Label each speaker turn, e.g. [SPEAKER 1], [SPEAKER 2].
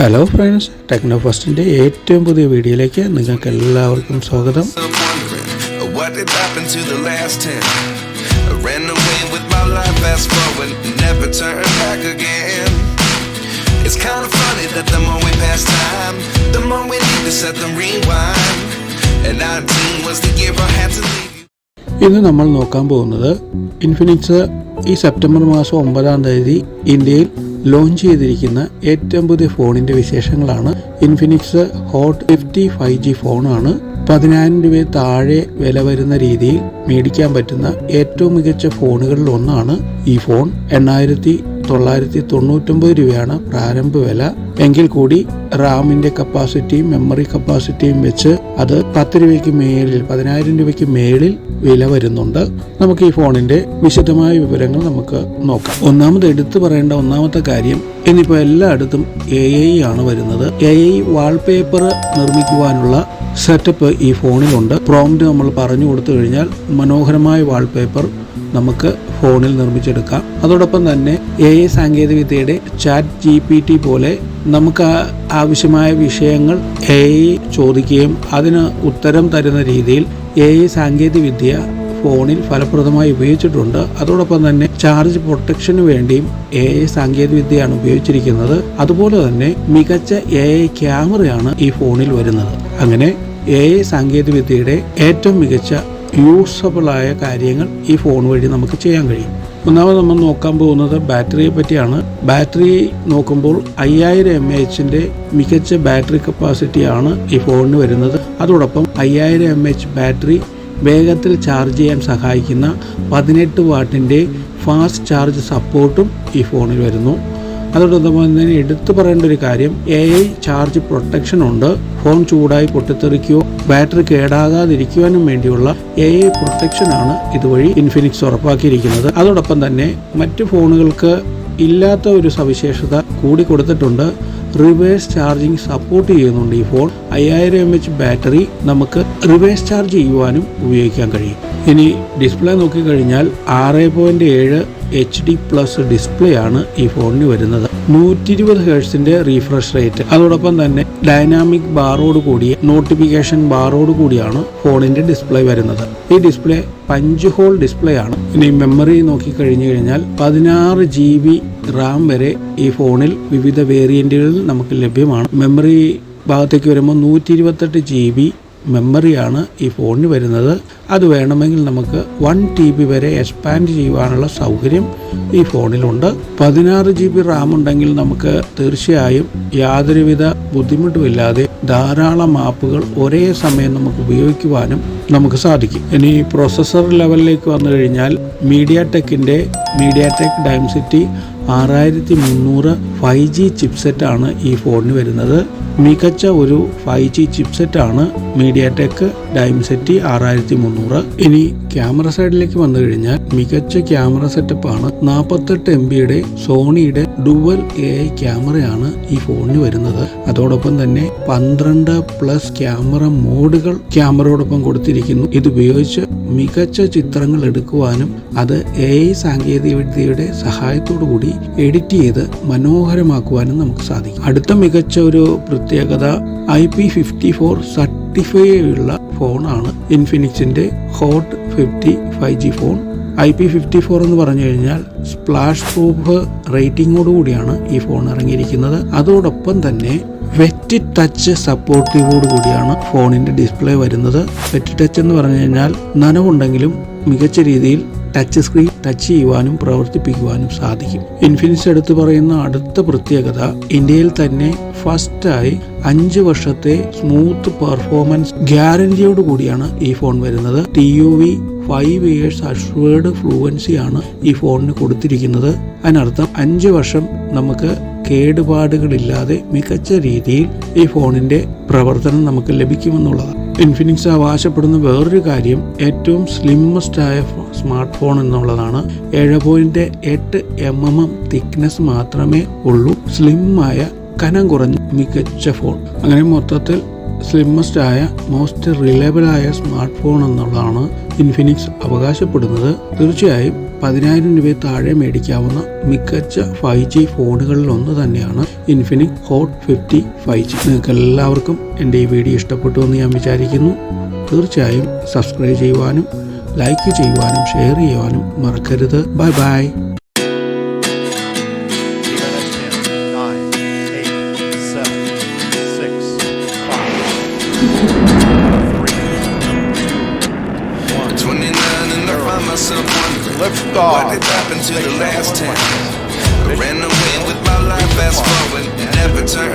[SPEAKER 1] Hello friends, techno ഫസ്റ്റിൻ്റെ ഏറ്റവും പുതിയ വീഡിയോയിലേക്ക് നിങ്ങൾക്ക് എല്ലാവർക്കും സ്വാഗതം. ഇന്ന് നമ്മൾ നോക്കാൻ പോകുന്നത് ഇൻഫിനിക്സ് ഈ സെപ്റ്റംബർ മാസം 9-ാം തീയതി ഇന്ത്യയിൽ ലോഞ്ച് ചെയ്തിരിക്കുന്ന ഏറ്റവും പുതിയ ഫോണിൻ്റെ വിശേഷങ്ങളാണ്. ഇൻഫിനിക്സ് ഹോട്ട് 50 5G ഫോണാണ്. 10,000 രൂപ താഴെ വില വരുന്ന രീതിയിൽ മേടിക്കാൻ പറ്റുന്ന ഏറ്റവും മികച്ച ഫോണുകളിൽ ഒന്നാണ് ഈ ഫോൺ. 8,999 രൂപയാണ് പ്രാരംഭ വില. എങ്കിൽ കൂടി റാമിന്റെ കപ്പാസിറ്റിയും മെമ്മറി കപ്പാസിറ്റിയും വെച്ച് അത് 10 രൂപയ്ക്ക് മേളിൽ 10,000 രൂപയ്ക്ക് മേളിൽ വില വരുന്നുണ്ട്. നമുക്ക് ഈ ഫോണിന്റെ വിശദമായ വിവരങ്ങൾ നമുക്ക് നോക്കാം. ഒന്നാമത് എടുത്തു പറയേണ്ട ഒന്നാമത്തെ കാര്യം, ഇന്നിപ്പോൾ എല്ലായിടത്തും AI ആണ് വരുന്നത്. AI വാൾപേപ്പർ നിർമ്മിക്കുവാനുള്ള സെറ്റപ്പ് ഈ ഫോണിലുണ്ട്. പ്രോംപ്റ്റ് നമ്മൾ പറഞ്ഞു കൊടുത്തു കഴിഞ്ഞാൽ മനോഹരമായ വാൾപേപ്പർ നമുക്ക് ഫോണിൽ നിർമ്മിച്ചെടുക്കാം. അതോടൊപ്പം തന്നെ AI സാങ്കേതികവിദ്യയുടെ ചാറ്റ് GPT പോലെ നമുക്ക് ആവശ്യമായ വിഷയങ്ങൾ AI ചോദിക്കുകയും അതിന് ഉത്തരം തരുന്ന രീതിയിൽ AI സാങ്കേതികവിദ്യ ഫോണിൽ ഫലപ്രദമായി ഉപയോഗിച്ചിട്ടുണ്ട്. അതോടൊപ്പം തന്നെ ചാർജ് പ്രൊട്ടക്ഷന് വേണ്ടിയും AI സാങ്കേതികവിദ്യയാണ് ഉപയോഗിച്ചിരിക്കുന്നത്. അതുപോലെ തന്നെ മികച്ച AI ക്യാമറയാണ് ഈ ഫോണിൽ വരുന്നത്. അങ്ങനെ AI സാങ്കേതികവിദ്യയുടെ ഏറ്റവും മികച്ച യൂസബിളായ കാര്യങ്ങൾ ഈ ഫോൺ വഴി നമുക്ക് ചെയ്യാൻ കഴിയും. ഒന്നാമത് നമ്മൾ നോക്കാൻ പോകുന്നത് ബാറ്ററിയെ പറ്റിയാണ്. ബാറ്ററി നോക്കുമ്പോൾ 5000 mAh മികച്ച ബാറ്ററി കപ്പാസിറ്റിയാണ് ഈ ഫോണിന് വരുന്നത്. അതോടൊപ്പം 5000 mAh ബാറ്ററി വേഗത്തിൽ ചാർജ് ചെയ്യാൻ സഹായിക്കുന്ന 18 വാട്ടിൻ്റെ ഫാസ്റ്റ് ചാർജ് സപ്പോർട്ടും ഈ ഫോണിൽ വരുന്നു. അതോടൊപ്പം തന്നെ എടുത്തു പറയേണ്ട ഒരു കാര്യം, AI ചാർജ് പ്രൊട്ടക്ഷൻ ഉണ്ട്. ഫോൺ ചൂടായി പൊട്ടിത്തെറിക്കുകയോ ബാറ്ററി കേടാകാതിരിക്കുവാനും വേണ്ടിയുള്ള AI പ്രൊട്ടക്ഷനാണ് ഇതുവഴി ഇൻഫിനിക്സ് ഉറപ്പാക്കിയിരിക്കുന്നത്. അതോടൊപ്പം തന്നെ മറ്റ് ഫോണുകൾക്ക് ഇല്ലാത്ത ഒരു സവിശേഷത കൂടി കൊടുത്തിട്ടുണ്ട്. റിവേഴ്സ് ചാർജിങ് സപ്പോർട്ട് ചെയ്യുന്നുണ്ട് ഈ ഫോൺ. 5000 mAh ബാറ്ററി നമുക്ക് റിവേഴ്സ് ചാർജ് ചെയ്യുവാനും ഉപയോഗിക്കാൻ കഴിയും. ഇനി ഡിസ്പ്ലേ നോക്കിക്കഴിഞ്ഞാൽ 6.7 HD+ ഡിസ്പ്ലേ ആണ് ഈ ഫോണിന് വരുന്നത്. 120 ഹെർട്സിന്റെ റീഫ്രഷ് റേറ്റ്, അതോടൊപ്പം തന്നെ ഡൈനാമിക് ബാറോട് കൂടിയ നോട്ടിഫിക്കേഷൻ ബാറോട് കൂടിയാണ് ഫോണിന്റെ ഡിസ്പ്ലേ വരുന്നത്. ഈ ഡിസ്പ്ലേ പഞ്ച് ഹോൾ ഡിസ്പ്ലേ ആണ്. ഇനി മെമ്മറി നോക്കിക്കഴിഞ്ഞു കഴിഞ്ഞാൽ 16 GB റാം വരെ ഈ ഫോണിൽ വിവിധ വേരിയന്റുകളിൽ നമുക്ക് ലഭ്യമാണ്. മെമ്മറി ഭാഗത്തേക്ക് വരുമ്പോൾ 128 GB മെമ്മറിയാണ് ഈ ഫോണിന് വരുന്നത്. അത് വേണമെങ്കിൽ നമുക്ക് 1 TB വരെ എക്സ്പാൻഡ് ചെയ്യുവാനുള്ള സൗകര്യം ഈ ഫോണിലുണ്ട്. 16 GB റാം ഉണ്ടെങ്കിൽ നമുക്ക് തീർച്ചയായും യാതൊരുവിധ ബുദ്ധിമുട്ടുമില്ലാതെ ധാരാളം ആപ്പുകൾ ഒരേ സമയം നമുക്ക് ഉപയോഗിക്കുവാനും നമുക്ക് സാധിക്കും. ഇനി പ്രോസസ്സർ ലെവലിലേക്ക് വന്നു കഴിഞ്ഞാൽ മീഡിയാടെക് ഡൈംസിറ്റി 6300 5G ചിപ്സെറ്റ് ആണ് ഈ ഫോണിന് വരുന്നത്. മികച്ച ഒരു 5G ചിപ്സെറ്റ് ആണ് മീഡിയാടെക് ഡൈംസിറ്റി 6300. ഇനി ക്യാമറ സൈഡിലേക്ക് വന്നു കഴിഞ്ഞാൽ മികച്ച ക്യാമറ സെറ്റപ്പാണ്. 48 MB സോണിയുടെ ഡുവൽ AI ക്യാമറയാണ് ഈ ഫോണിന് വരുന്നത്. അതോടൊപ്പം തന്നെ 12+ ക്യാമറ മോഡുകൾ ക്യാമറയോടൊപ്പം കൊടുത്തിരിക്കുന്നു. ഇതുപയോഗിച്ച് മികച്ച ചിത്രങ്ങൾ എടുക്കുവാനും അത് AI സാങ്കേതികവിദ്യയുടെ സഹായത്തോടു കൂടി എഡിറ്റ് ചെയ്ത് മനോഹരമാക്കുവാനും നമുക്ക് സാധിക്കും. അടുത്ത മികച്ച ഒരു പ്രത്യേകത, IP54 സർട്ടിഫൈ ഉള്ള ഫോണാണ് ഇൻഫിനിക്സിന്റെ ഹോട്ട് 50 5G ഫോൺ. IP54 എന്ന് പറഞ്ഞു കഴിഞ്ഞാൽ സ്പ്ലാഷ് പ്രൂഫ് റേറ്റിംഗോട് കൂടിയാണ് ഈ ഫോൺ ഇറങ്ങിയിരിക്കുന്നത്. അതോടൊപ്പം തന്നെ വെറ്റ് ടച്ച് സപ്പോർട്ടീവോട് കൂടിയാണ് ഫോണിന്റെ ഡിസ്പ്ലേ വരുന്നത്. വെറ്റ് ടച്ച് എന്ന് പറഞ്ഞു കഴിഞ്ഞാൽ നനവുണ്ടെങ്കിലും മികച്ച രീതിയിൽ ടച്ച് സ്ക്രീൻ ടച്ച് ചെയ്യുവാനും പ്രവർത്തിപ്പിക്കുവാനും സാധിക്കും. ഇൻഫിനിക്സ് എടുത്തു പറയുന്ന അടുത്ത പ്രത്യേകത, ഇന്ത്യയിൽ തന്നെ ഫസ്റ്റായി 5 വർഷത്തെ സ്മൂത്ത് പെർഫോമൻസ് ഗ്യാരണ്ടിയോട് കൂടിയാണ് ഈ ഫോൺ വരുന്നത്. TUV 5 years അഷ്വേർഡ് ഫ്ലുവൻസി ആണ് ഈ ഫോണിന് കൊടുത്തിരിക്കുന്നത്. അതിനർത്ഥം 5 വർഷം നമുക്ക് കേടുപാടുകളില്ലാതെ മികച്ച രീതിയിൽ ഈ ഫോണിന്റെ പ്രവർത്തനം നമുക്ക് ലഭിക്കുമെന്നുള്ളതാണ്. ഇൻഫിനിക്സ് അവകാശപ്പെടുന്ന വേറൊരു കാര്യം ഏറ്റവും സ്ലിമ്മസ്റ്റ് ആയ സ്മാർട്ട് ഫോൺ എന്നുള്ളതാണ്. 7.8 mm തിക്നെസ് മാത്രമേ ഉള്ളൂ. സ്ലിമ്മായ കനം കുറഞ്ഞ മികച്ച ഫോൺ. അങ്ങനെ മൊത്തത്തിൽ സ്ലിമ്മസ്റ്റ് ആയ മോസ്റ്റ് റിലയബിൾ ആയ സ്മാർട്ട് ഫോൺ എന്നുള്ളതാണ് ഇൻഫിനിക്സ് അവകാശപ്പെടുന്നത്. തീർച്ചയായും 10,000 രൂപയിൽ താഴെ മേടിക്കാവുന്ന മികച്ച 5G ഫോണുകളിൽ ഒന്ന് തന്നെയാണ് ഇൻഫിനിക്സ് ഹോട്ട് 50 5G. നിങ്ങൾക്ക് എല്ലാവർക്കും എൻ്റെ ഈ വീഡിയോ ഇഷ്ടപ്പെട്ടു എന്ന് ഞാൻ വിചാരിക്കുന്നു. തീർച്ചയായും സബ്സ്ക്രൈബ് ചെയ്യുവാനും ലൈക്ക് ചെയ്യുവാനും ഷെയർ ചെയ്യുവാനും മറക്കരുത്. Bye bye.
[SPEAKER 2] What did happen to the last 10? I ran away with my life, fast forward, never turn